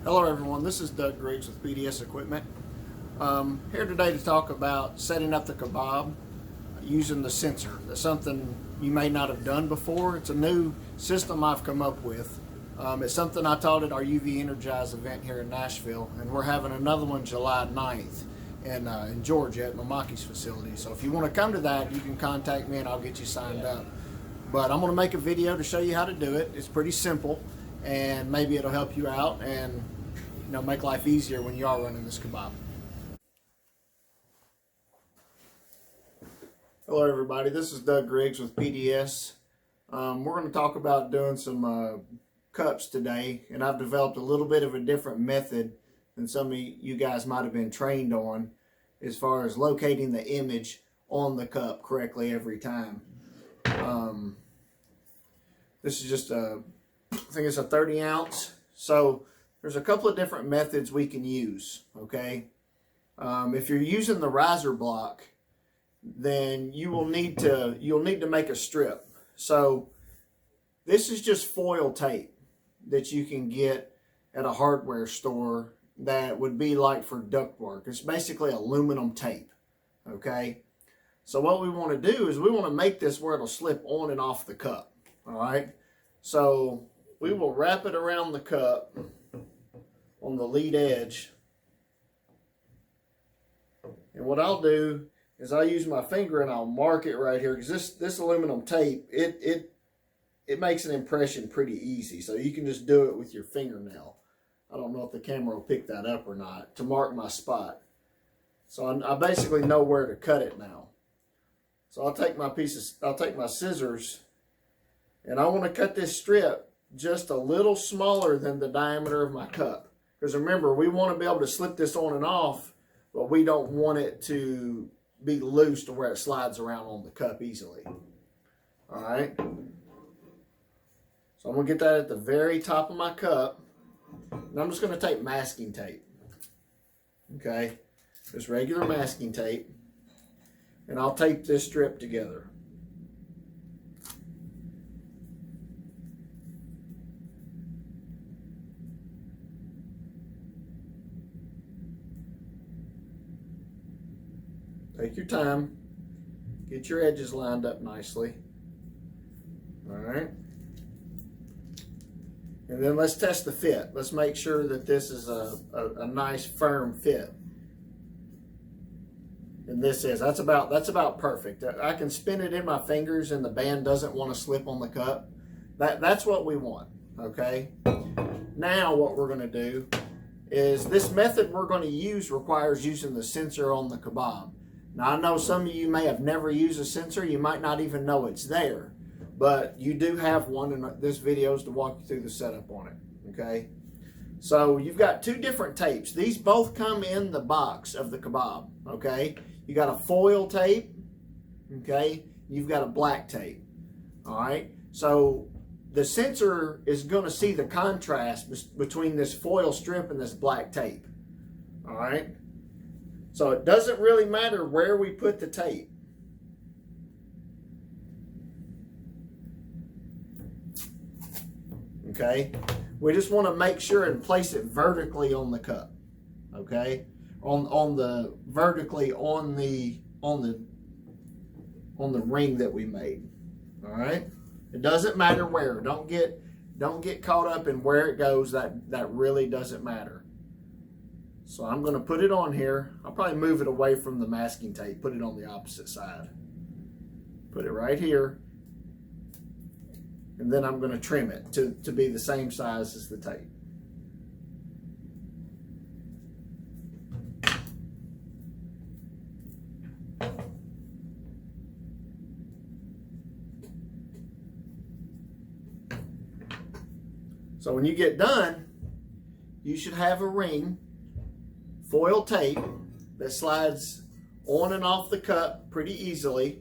Hello everyone, this is Doug Griggs with PDS Equipment. Here today to talk about setting up the kebab using the sensor. That's something you may not have done before. It's a new system I've come up with. It's something I taught at our UV Energize event here in Nashville, and we're having another one July 9th in Georgia at Mimaki's facility. So if you want to come to that, you can contact me and I'll get you signed up. But I'm going to make a video to show you how to do it. It's pretty simple, and maybe it'll help you out and make life easier when you are running this kebab. Hello everybody, this is Doug Griggs with PDS. We're going to talk about doing some cups today, and I've developed a little bit of a different method than some of you guys might have been trained on as far as locating the image on the cup correctly every time. This is just I think it's a 30 ounce. So there's a couple of different methods we can use, okay? If you're using the riser block, then you'll need to make a strip. So this is just foil tape that you can get at a hardware store that would be like for ductwork. It's basically aluminum tape, okay? So what we want to do is we want to make this where it'll slip on and off the cup, all right? So we will wrap it around the cup on the lead edge. And what I'll do is I'll use my finger and I'll mark it right here, because this aluminum tape, it makes an impression pretty easy. So you can just do it with your fingernail. I don't know if the camera will pick that up or not, to mark my spot. So I basically know where to cut it now. So I'll take my scissors, and I want to cut this strip just a little smaller than the diameter of my cup. Because remember, we want to be able to slip this on and off, but we don't want it to be loose to where it slides around on the cup easily. All right. So I'm going to get that at the very top of my cup. And I'm just going to take masking tape. Okay. Just regular masking tape. And I'll tape this strip together. Take your time. Get your edges lined up nicely. All right. And then let's test the fit. Let's make sure that this is a nice firm fit. And that's about perfect. I can spin it in my fingers and the band doesn't want to slip on the cup. That's what we want, okay? Now what we're going to do is, this method we're going to use requires using the sensor on the kebab. Now, I know some of you may have never used a sensor. You might not even know it's there. But you do have one, and this video is to walk you through the setup on it, okay? So you've got two different tapes. These both come in the box of the kebab, okay? You got a foil tape, okay? You've got a black tape, all right? So the sensor is going to see the contrast between this foil strip and this black tape, all right? So it doesn't really matter where we put the tape. Okay, we just want to make sure and place it vertically on the cup. Okay, vertically on the ring that we made. All right, it doesn't matter where. Don't get caught up in where it goes. That really doesn't matter. So I'm going to put it on here. I'll probably move it away from the masking tape. Put it on the opposite side. Put it right here. And then I'm going to trim it to be the same size as the tape. So when you get done, you should have a ring, foil tape, that slides on and off the cup pretty easily.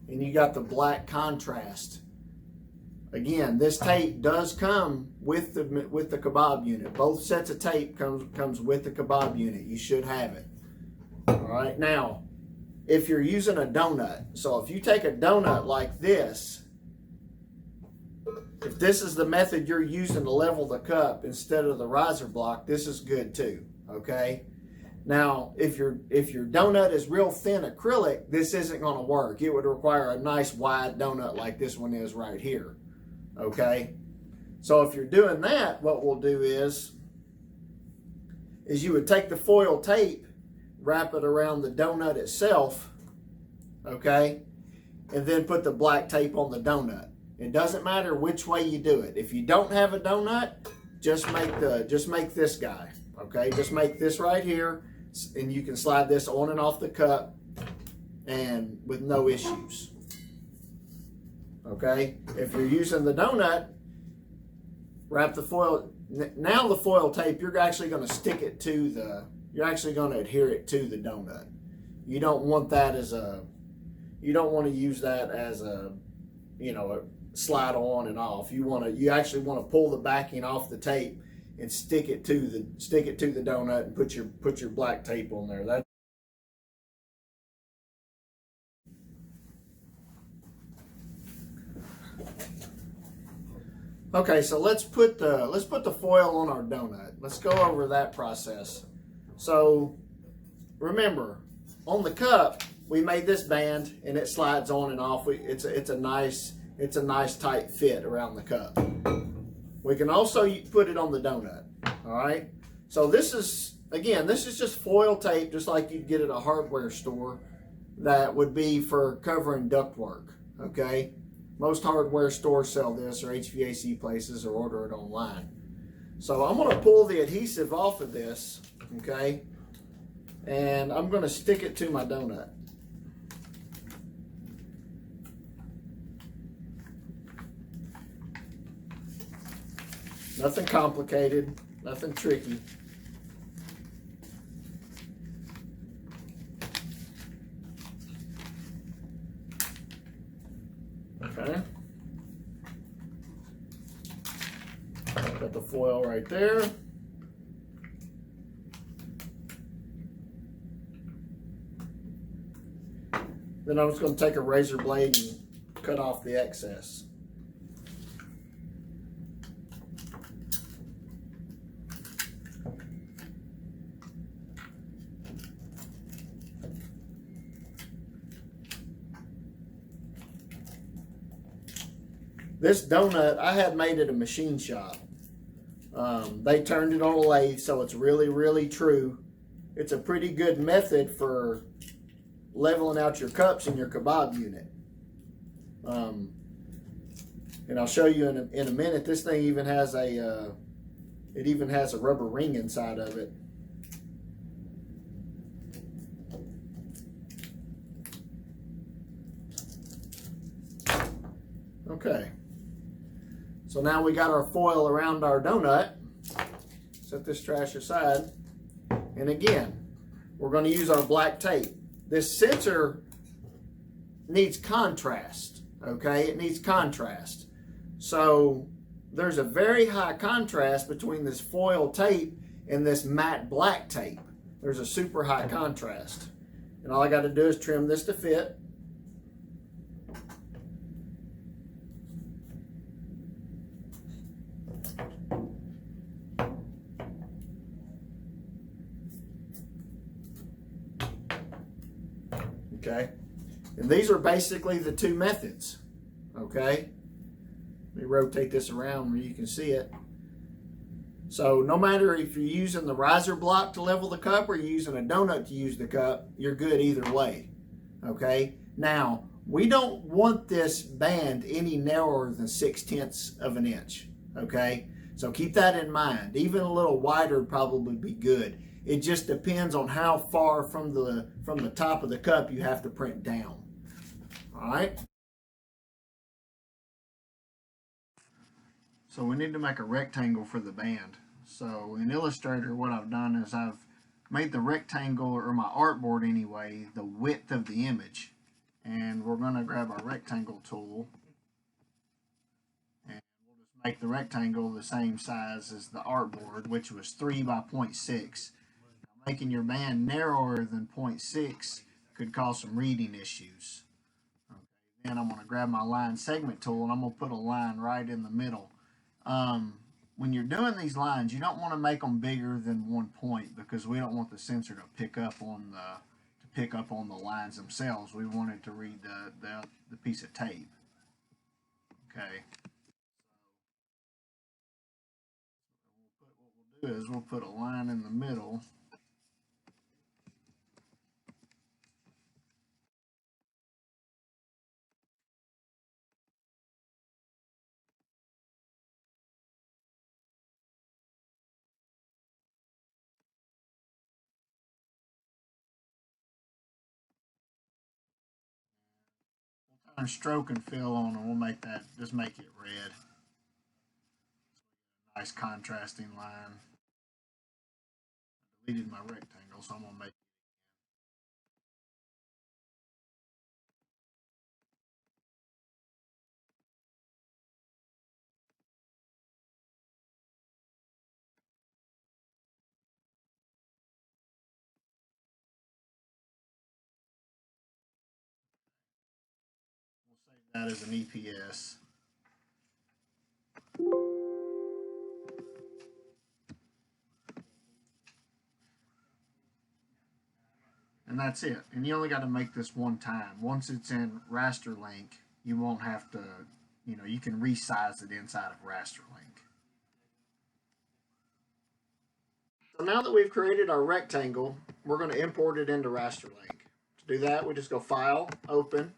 And you got the black contrast. Again, this tape does come with the kebab unit. Both sets of tape comes with the kebab unit. You should have it. All right. Now, if you're using a donut, so if you take a donut like this If this is the method you're using to level the cup instead of the riser block, this is good too, okay? Now, if your donut is real thin acrylic, this isn't going to work. It would require a nice wide donut like this one is right here, okay? So if you're doing that, what we'll do is you would take the foil tape, wrap it around the donut itself, okay? And then put the black tape on the donut. It doesn't matter which way you do it. If you don't have a donut, just make this guy, okay? Just make this right here, and you can slide this on and off the cup and with no issues, okay? If you're using the donut, wrap the foil. Now the foil tape, you're actually going to stick it to the, you're actually going to adhere it to the donut. You don't want that as a, you don't want to use that as a, you know, a slide on and off. You actually want to pull the backing off the tape and stick it to the donut and put your black tape on there. That Okay, so let's put the foil on our donut. Let's go over that process. So remember, on the cup, we made this band and it slides on and off. It's a nice tight fit around the cup. We can also put it on the donut. All right. So this is just foil tape, just like you'd get at a hardware store. That would be for covering ductwork. Okay. Most hardware stores sell this, or HVAC places, or order it online. So I'm going to pull the adhesive off of this. Okay. And I'm going to stick it to my donut. Nothing complicated, nothing tricky. Okay. Got the foil right there. Then I'm just going to take a razor blade and cut off the excess. This donut, I had made at a machine shop. They turned it on a lathe, so it's really, really true. It's a pretty good method for leveling out your cups in your kebab unit. And I'll show you in a minute. This thing even has a rubber ring inside of it. Okay. So now we got our foil around our donut. Set this trash aside. And again, we're going to use our black tape. This sensor needs contrast, okay? It needs contrast. So there's a very high contrast between this foil tape and this matte black tape. There's a super high contrast. And all I got to do is trim this to fit. Okay, and these are basically the two methods. Okay, let me rotate this around where you can see it. So no matter if you're using the riser block to level the cup or you're using a donut to use the cup, you're good either way. Okay, now we don't want this band any narrower than 6/10 of an inch. Okay, so keep that in mind. Even a little wider would probably be good. It just depends on how far from the top of the cup you have to print down. All right. So we need to make a rectangle for the band. So in Illustrator, what I've done is I've made the rectangle, or my artboard anyway, the width of the image. And we're going to grab our rectangle tool. And we'll just make the rectangle the same size as the artboard, which was 3 by 0.6. Making your band narrower than 0.6 could cause some reading issues. Okay. And I'm going to grab my line segment tool and I'm going to put a line right in the middle. When you're doing these lines, you don't want to make them bigger than 1 point because we don't want the sensor to pick up on the lines themselves. We want it to read the piece of tape. Okay. What we'll do is we'll put a line in the middle. Turn stroke and fill on, and we'll make that, just make it red. Nice contrasting line. I deleted my rectangle, so I'm going to make it. We'll save that as an EPS. And that's it. And you only got to make this one time. Once it's in RasterLink, you won't have to, you can resize it inside of RasterLink. So now that we've created our rectangle, we're going to import it into RasterLink. To do that, we just go File, Open.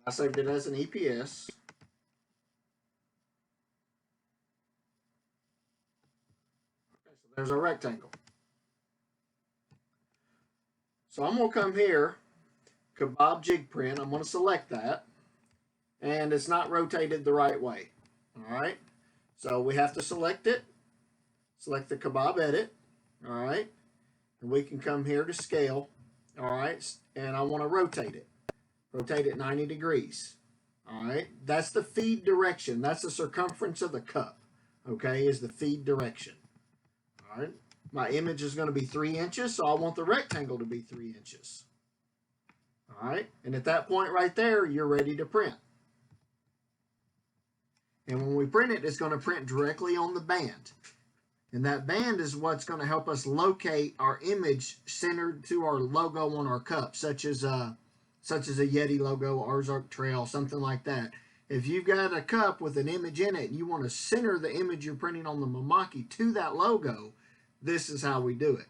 I saved it as an EPS. Okay, so there's our rectangle. So I'm going to come here, Kabab Jig Print. I'm going to select that. And it's not rotated the right way. All right. So we have to select it. Select the Kabab Edit. All right. And we can come here to Scale. All right. And I want to rotate it. Rotate it 90 degrees. All right. That's the feed direction. That's the circumference of the cup. Okay. Is the feed direction. All right. My image is going to be 3 inches. So I want the rectangle to be 3 inches. All right. And at that point right there, you're ready to print. And when we print it, it's going to print directly on the band. And that band is what's going to help us locate our image centered to our logo on our cup, such as a Yeti logo, Ozark Trail, something like that. If you've got a cup with an image in it and you want to center the image you're printing on the Mimaki to that logo, this is how we do it.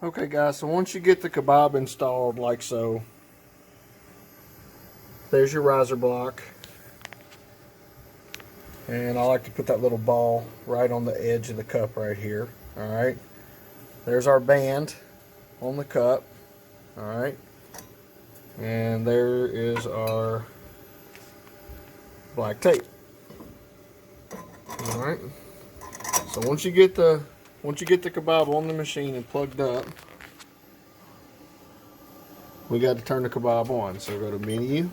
Okay guys, so once you get the Kabab installed like so, there's your riser block. And I like to put that little ball right on the edge of the cup right here. Alright. There's our band on the cup. Alright. And there is our black tape. Alright. So once you get the Kabab on the machine and plugged up, we got to turn the Kabab on. So go to Menu.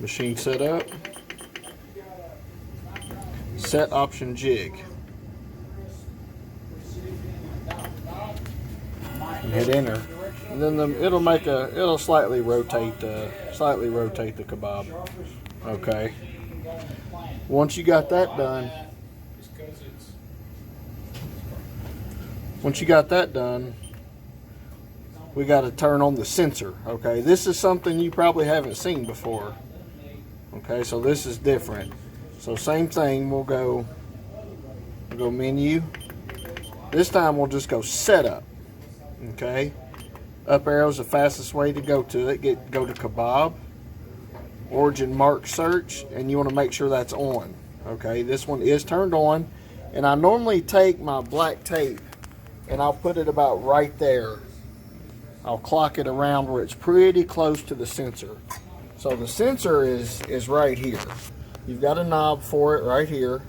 Machine setup. Set option jig. And hit enter. And then it'll slightly rotate the Kabab. Okay. Once you got that done, we got to turn on the sensor. Okay, this is something you probably haven't seen before. Okay, so this is different. So same thing, we'll go menu. This time we'll just go setup. Okay, up arrow is the fastest way to go to it. Go to Kabab, origin mark search, and you want to make sure that's on. Okay, this one is turned on, and I normally take my black tape and I'll put it about right there. I'll clock it around where it's pretty close to the sensor. So the sensor is right here. You've got a knob for it right here,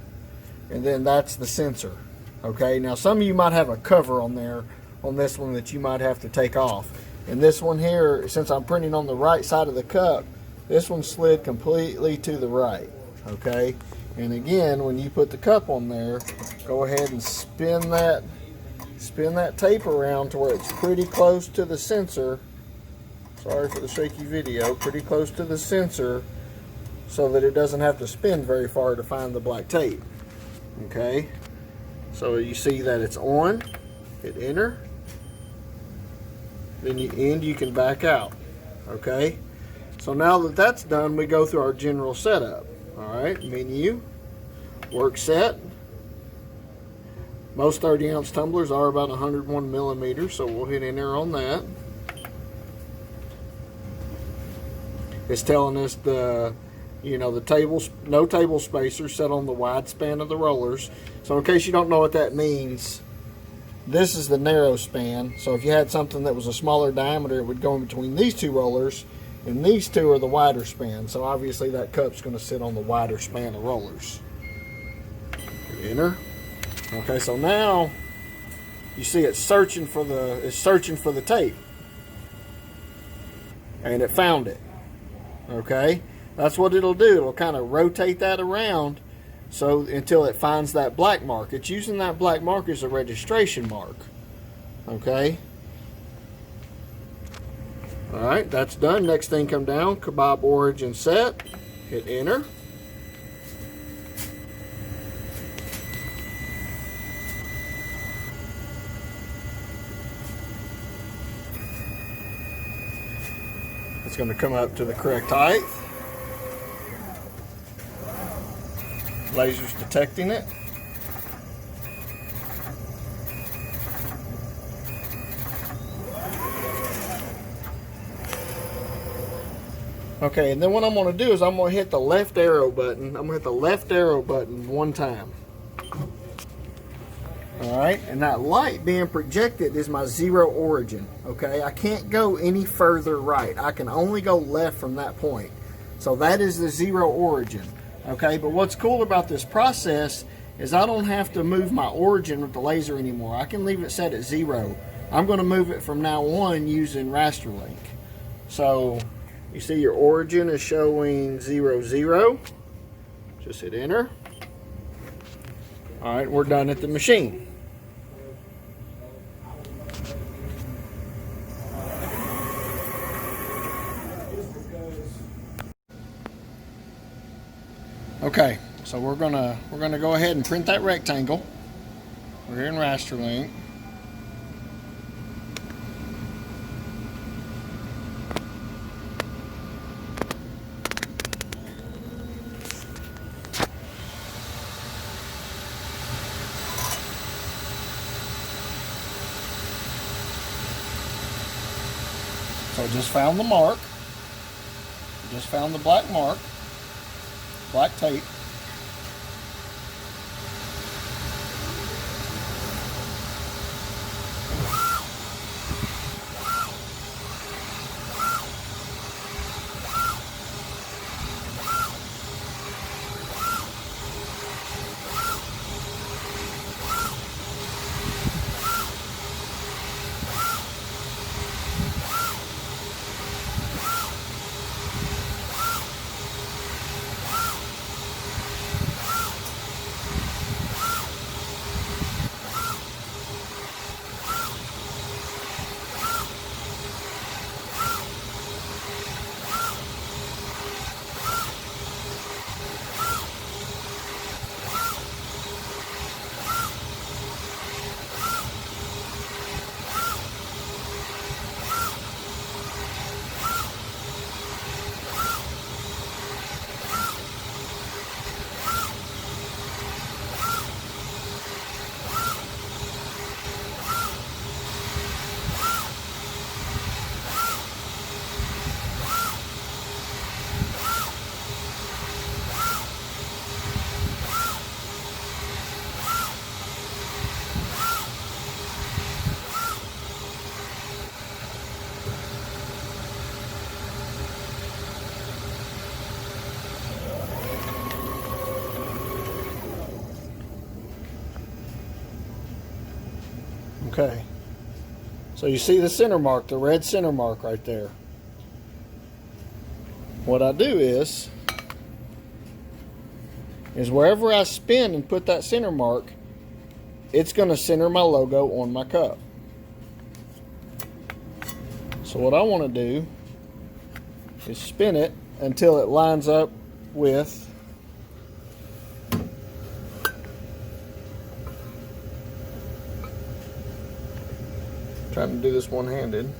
and then that's the sensor. Okay, now some of you might have a cover on there on this one that you might have to take off. And this one here, since I'm printing on the right side of the cup, this one slid completely to the right, okay? And again, when you put the cup on there, go ahead and spin that tape around to where it's pretty close to the sensor. Sorry for the shaky video, pretty close to the sensor so that it doesn't have to spin very far to find the black tape, okay? So you see that it's on, hit enter, then you can back out, okay? So now that that's done, we go through our general setup. All right, menu, work set. Most 30-ounce tumblers are about 101 millimeters, so we'll hit enter on that. It's telling us the tables, no table spacers set on the wide span of the rollers. So in case you don't know what that means, this is the narrow span. So if you had something that was a smaller diameter, it would go in between these two rollers, and these two are the wider span. So obviously that cup's going to sit on the wider span of rollers. Enter. Okay, so now you see it's searching for the tape, and it found it. Okay, that's what it'll do. It'll kind of rotate that around so until it finds that black mark. It's using that black mark as a registration mark. Okay. All right, that's done. Next thing, come down, Kebab origin set, hit enter. It's going to come up to the correct height. Laser's detecting it. Okay, and then what I'm going to do is I'm going to hit the left arrow button. I'm going to hit the left arrow button one time. Alright, and that light being projected is my zero origin. Okay, I can't go any further right. I can only go left from that point. So that is the zero origin. Okay, but what's cool about this process is I don't have to move my origin with the laser anymore. I can leave it set at 0. I'm going to move it from now on using RasterLink. So you see your origin is showing 0, 0. Just hit enter. All right, we're done at the machine. Okay, so we're gonna go ahead and print that rectangle. We're here in RasterLink. So I just found the mark. Just found the black mark. Black tape. Okay, So you see the center mark, the red center mark right there. What I do is wherever I spin and put that center mark, it's going to center my logo on my cup. So what I want to do is spin it until it lines up with trying to do this one-handed.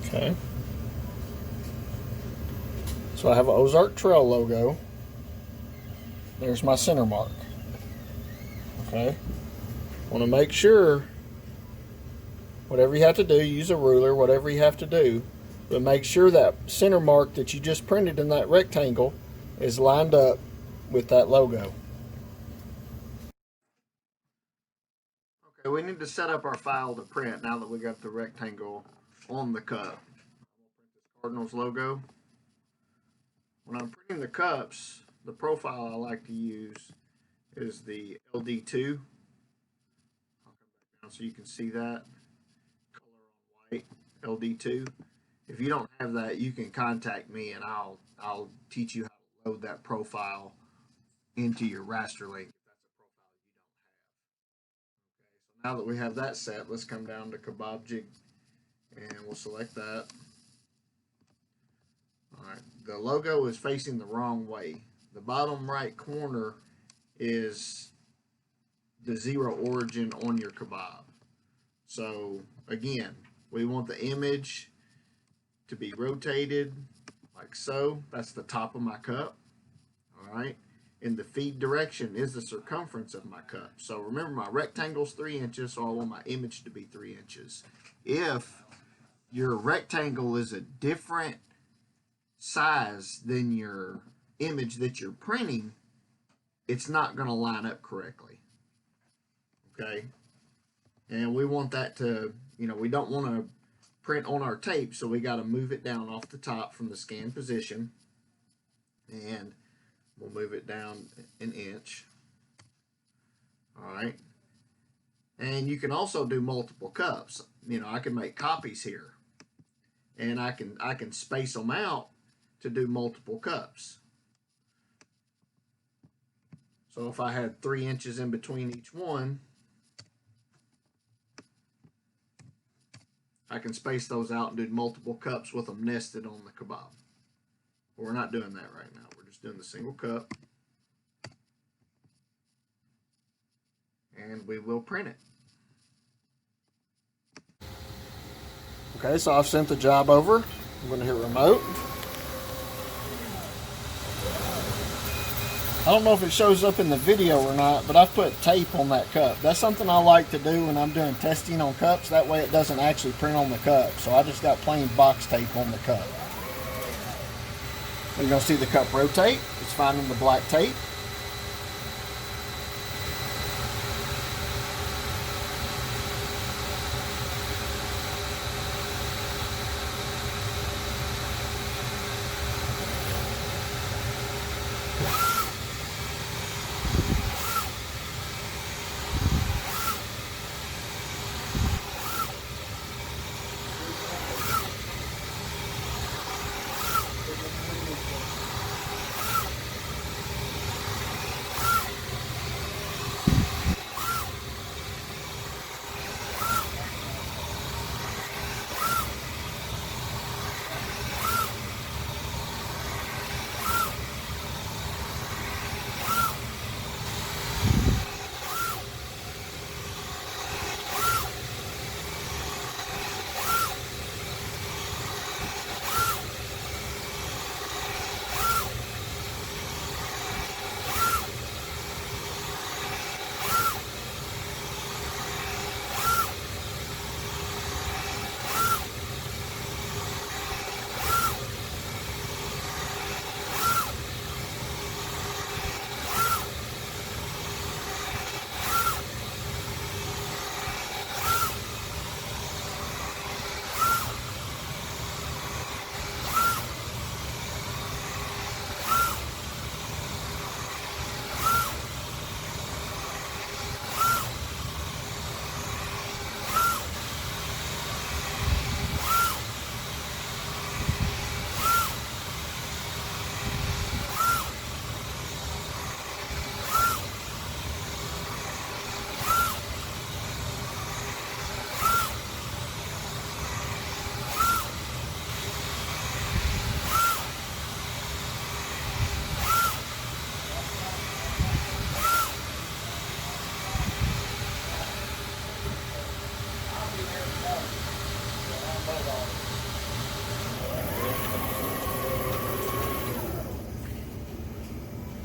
Okay. So I have an Ozark Trail logo. There's my center mark. Okay. Want to make sure, whatever you have to do, use a ruler, whatever you have to do, but make sure that center mark that you just printed in that rectangle is lined up with that logo. Okay, we need to set up our file to print now that we got the rectangle on the cup. Cardinals logo. When I'm printing the cups, the profile I like to use is the LD2. I'll come back down so you can see that. Color on white, LD2. If you don't have that, you can contact me and I'll teach you how to load that profile into your RasterLink if that's a profile you don't have. Okay, so now that we have that set, let's come down to Kebab Jig and we'll select that. Alright, the logo is facing the wrong way. The bottom right corner is the zero origin on your kebab. So again, we want the image to be rotated like so. That's the top of my cup. Alright, and the feed direction is the circumference of my cup. So remember, my rectangle is 3 inches, so I want my image to be 3 inches. If your rectangle is a different size than your image that you're printing, it's not going to line up correctly. Okay, and we want that to, we don't want to print on our tape, so we got to move it down off the top from the scan position, and we'll move it down an inch. All right, and you can also do multiple cups. I can make copies here, and I can space them out to do multiple cups. So if I had 3 inches in between each one, I can space those out and do multiple cups with them nested on the kebab. But we're not doing that right now. We're just doing the single cup. And we will print it. Okay, so I've sent the job over. I'm going to hit remote. I don't know if it shows up in the video or not, but I've put tape on that cup. That's something I like to do when I'm doing testing on cups. That way it doesn't actually print on the cup. So I just got plain box tape on the cup. You're going to see the cup rotate. It's finding the black tape.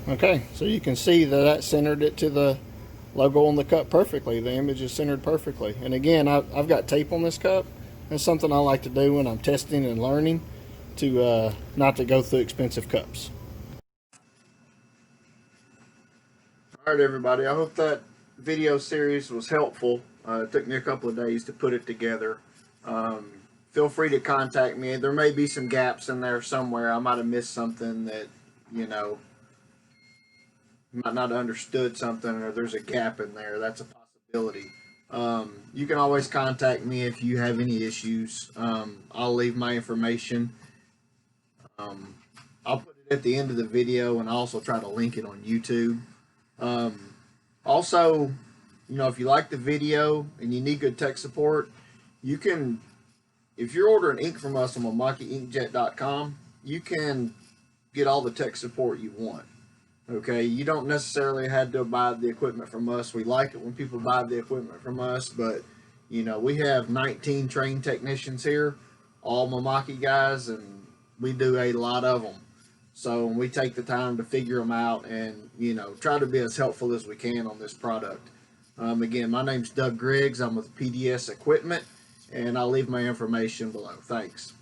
Okay, so you can see that that centered it to the logo on the cup perfectly. The image is centered perfectly. And again, I've got tape on this cup. That's something I like to do when I'm testing and learning, to not to go through expensive cups. All right, everybody. I hope that video series was helpful. It took me a couple of days to put it together. Um, Feel free to contact me. There may be some gaps in there somewhere. I might have missed something that, you know, might not have understood something, or there's a gap in there. That's a possibility. You can always contact me if you have any issues. I'll leave my information. Um, I'll put it at the end of the video, and I'll also try to link it on YouTube. Also, you know, if you like the video and you need good tech support, you can, if you're ordering ink from us on MimakiInkjet.com, you can get all the tech support you want. Okay, you don't necessarily have to buy the equipment from us. We like it when people buy the equipment from us, but you know, we have 19 trained technicians here, all Mimaki guys, and we do a lot of them. So we take the time to figure them out and, you know, try to be as helpful as we can on this product. Again, my name's Doug Griggs. I'm with PDS Equipment, and I'll leave my information below. Thanks.